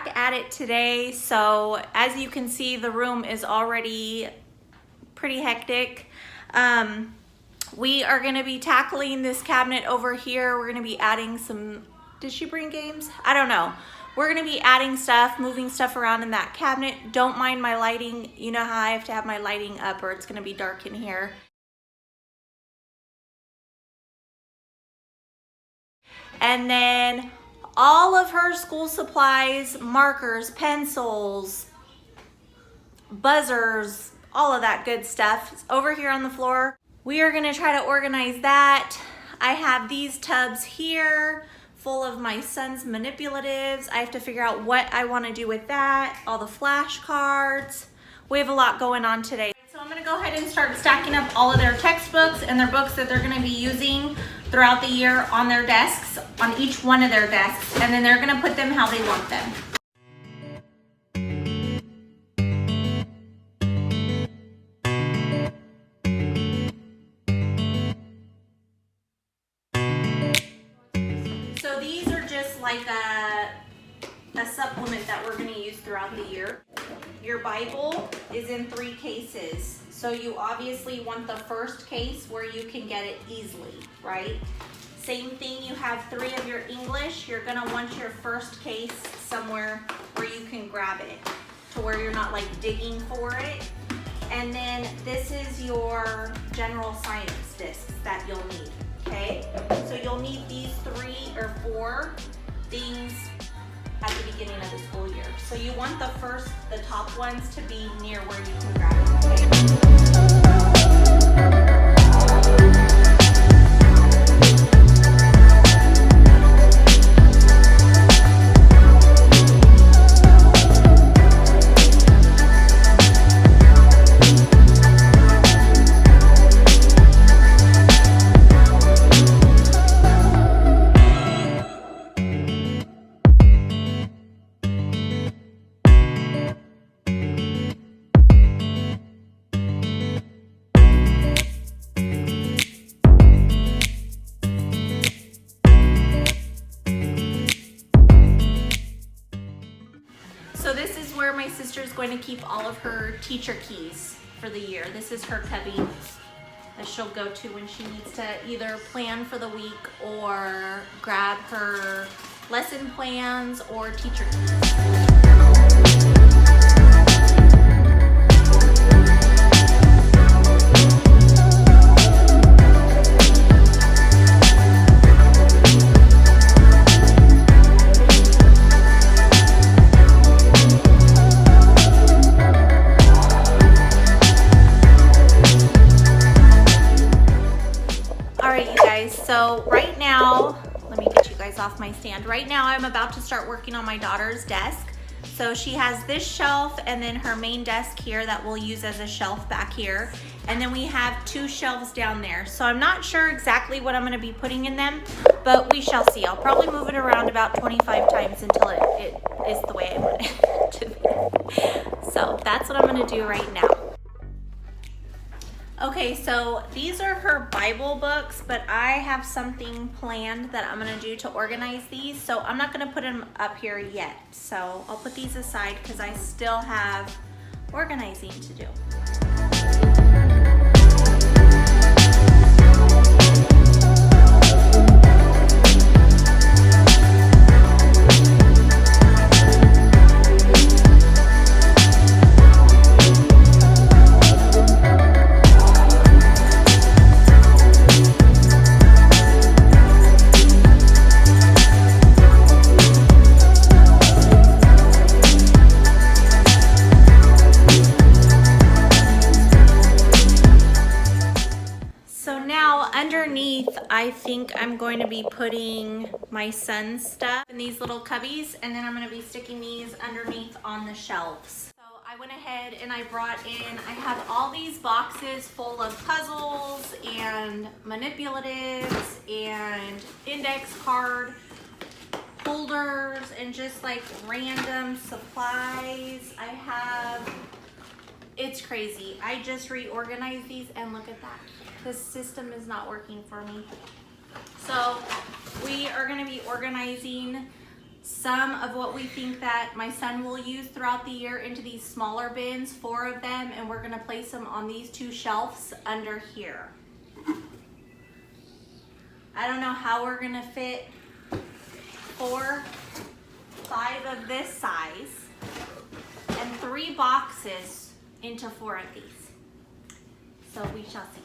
back at it today. So as you can see, the room is already pretty hectic. We are gonna be tackling this cabinet over here. We're gonna be adding some, did she bring games? I don't know. We're gonna be adding stuff, moving stuff around in that cabinet. Don't mind my lighting. You know how I have to have my lighting up or it's gonna be dark in here. And then all of her school supplies, markers, pencils, buzzers, all of that good stuff is over here on the floor. We are gonna try to organize that. I have these tubs here full of my son's manipulatives. I have to figure out what I wanna do with that, all the flashcards. We have a lot going on today. So I'm gonna go ahead and start stacking up all of their textbooks and their books that they're gonna be using throughout the year on their desks, on each one of their desks, and then they're gonna put them how they want them. So these are just like a supplement that we're gonna use throughout the year. Your Bible is in 3 cases. So you obviously want the first case where you can get it easily, right? Same thing, you have 3 of your English. You're gonna want your first case somewhere where you can grab it to where you're not like digging for it. And then this is your general science discs that you'll need, okay? So you'll need these 3 or 4 things at the beginning of the school year. So you want the top ones to be near where you can grab them, okay? So this is where my sister is going to keep all of her teacher keys for the year. This is her cubby that she'll go to when she needs to either plan for the week or grab her lesson plans or teacher keys. So right now, let me get you guys off my stand. Right now I'm about to start working on my daughter's desk. So she has this shelf and then her main desk here that we'll use as a shelf back here. And then we have 2 shelves down there. So I'm not sure exactly what I'm gonna be putting in them, but we shall see. I'll probably move it around about 25 times until it is the way I want it to be. So that's what I'm gonna do right now. Okay, so these are her Bible books, but I have something planned that I'm gonna do to organize these. So I'm not gonna put them up here yet. So I'll put these aside because I still have organizing to do. I think I'm going to be putting my son's stuff in these little cubbies, and then I'm going to be sticking these underneath on the shelves. So I went ahead and I brought in, I have all these boxes full of puzzles and manipulatives and index card holders and just like random supplies. I have, it's crazy. I just reorganized these and look at that. This system is not working for me. So we are going to be organizing some of what we think that my son will use throughout the year into these smaller bins, 4 of them, and we're gonna place them on these 2 shelves under here. I don't know how we're gonna fit 4, 5 of this size and 3 boxes into 4 of these. So we shall see.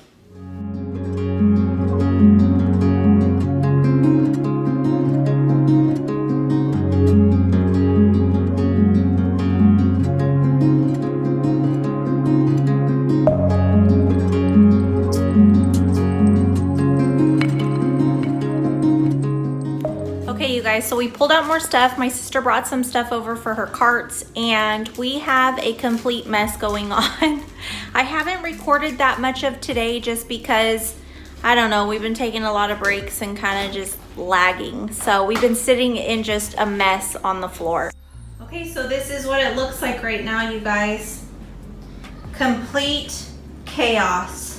So we pulled out more stuff. My sister brought some stuff over for her carts, and we have a complete mess going on. I haven't recorded that much of today just because, I don't know, we've been taking a lot of breaks and kind of just lagging. So we've been sitting in just a mess on the floor. Okay, so this is what it looks like right now, you guys. Complete chaos.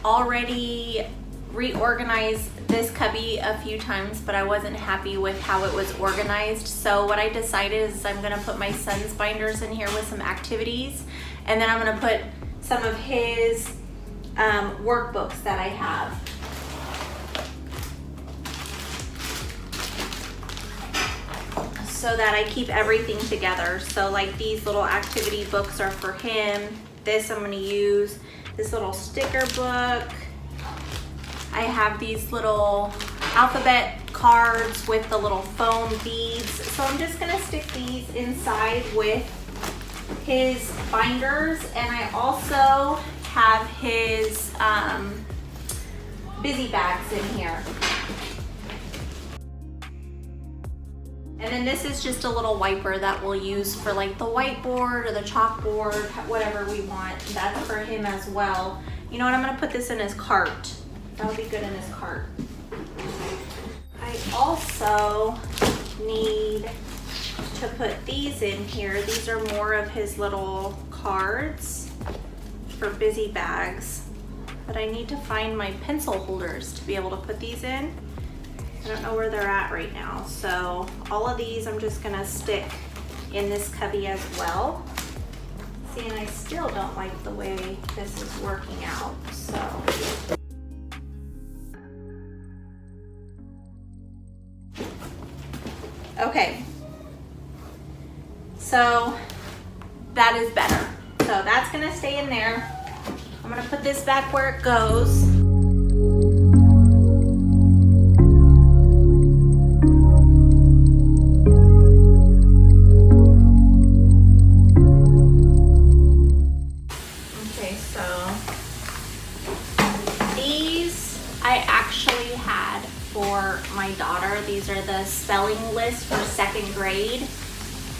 Already reorganized this cubby a few times, but I wasn't happy with how it was organized. So what I decided is I'm gonna put my son's binders in here with some activities, and then I'm gonna put some of his workbooks that I have. So that I keep everything together. So like these little activity books are for him. This I'm gonna use. This little sticker book. I have these little alphabet cards with the little foam beads. So I'm just gonna stick these inside with his binders, and I also have his busy bags in here. And then this is just a little wiper that we'll use for like the whiteboard or the chalkboard, whatever we want. That's for him as well. You know what, I'm gonna put this in his cart. That'll be good in his cart. I also need to put these in here. These are more of his little cards for busy bags. But I need to find my pencil holders to be able to put these in. I don't know where they're at right now. So all of these I'm just gonna stick in this cubby as well. See, and I still don't like the way this is working out, so. Okay, so that is better. So that's gonna stay in there. I'm gonna put this back where it goes. My daughter. These are the spelling list for 2nd grade.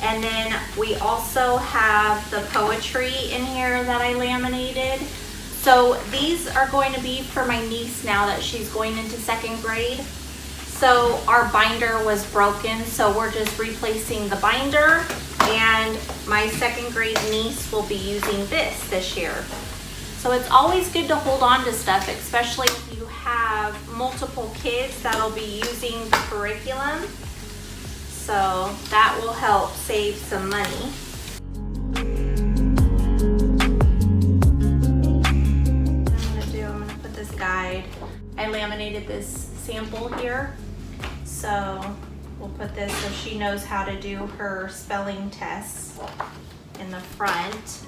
And then we also have the poetry in here that I laminated. So these are going to be for my niece now that she's going into 2nd grade. So our binder was broken, so we're just replacing the binder, and my 2nd grade niece will be using this year. So it's always good to hold on to stuff, especially if you have multiple kids that'll be using the curriculum. So that will help save some money. I'm gonna put this guide. I laminated this sample here. So we'll put this so she knows how to do her spelling tests in the front.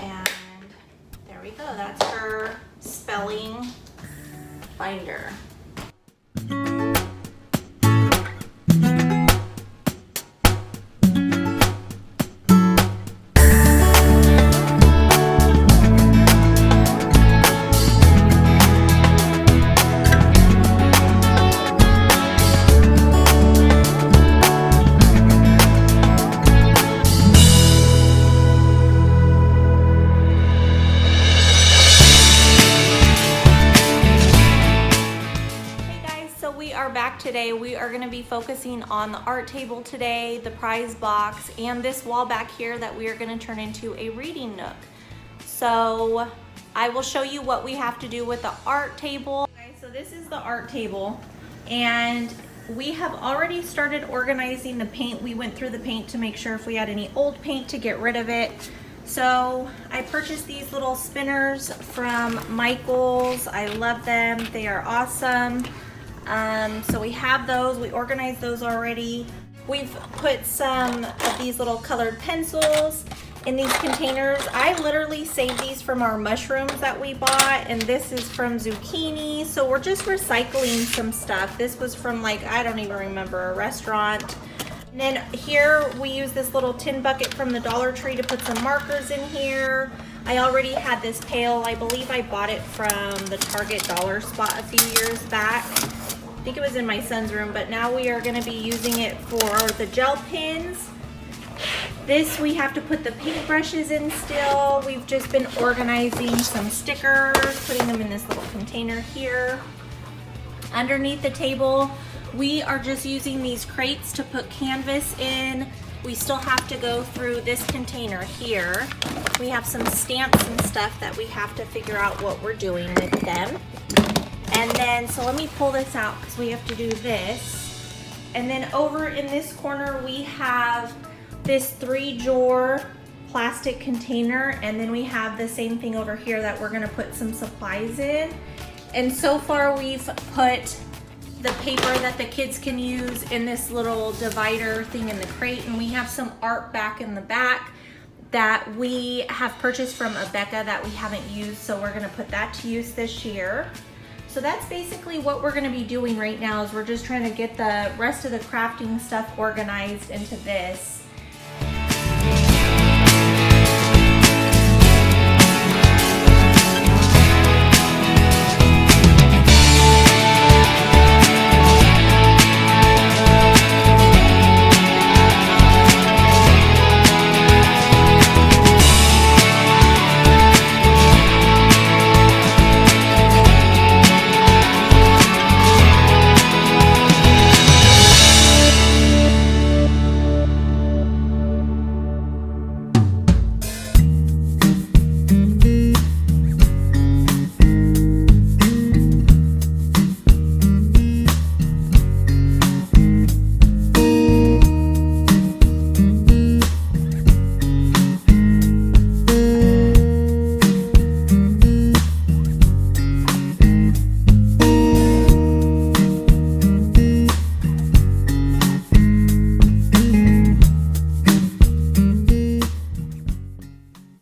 And there we go, that's her spelling binder. Today we are going to be focusing on the art table today, the prize box, and this wall back here that we are going to turn into a reading nook. So I will show you what we have to do with the art table. Okay, so this is the art table, and we have already started organizing the paint. We went through the paint to make sure if we had any old paint to get rid of it. So I purchased these little spinners from Michael's. I love them. They are awesome. So we have those. We organized those already. We've put some of these little colored pencils in these containers. I literally saved these from our mushrooms that we bought, and this is from zucchini. So we're just recycling some stuff. This was from, like, I don't even remember, a restaurant. And then here we use this little tin bucket from the Dollar Tree to put some markers in here. I already had this pail. I believe I bought it from the Target dollar spot a few years back. I think it was in my son's room, but now we are going to be using it for the gel pens. This we have to put the paintbrushes in still. We've just been organizing some stickers, putting them in this little container here. Underneath the table, we are just using these crates to put canvas in. We still have to go through this container here. We have some stamps and stuff that we have to figure out what we're doing with them. And then, so let me pull this out because we have to do this. And then over in this corner, we have this 3-drawer plastic container, and then we have the same thing over here that we're gonna put some supplies in. And so far we've put the paper that the kids can use in this little divider thing in the crate, and we have some art back in the back that we have purchased from Abeka that we haven't used, so we're gonna put that to use this year. So that's basically what we're gonna be doing right now, is we're just trying to get the rest of the crafting stuff organized into this.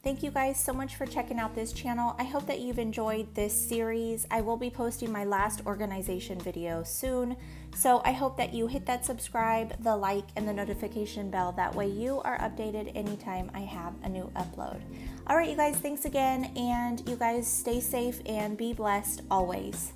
Thank you guys so much for checking out this channel. I hope that you've enjoyed this series. I will be posting my last organization video soon, so I hope that you hit that subscribe, the like, and the notification bell. That way you are updated anytime I have a new upload. All right, you guys, thanks again, and you guys stay safe and be blessed always.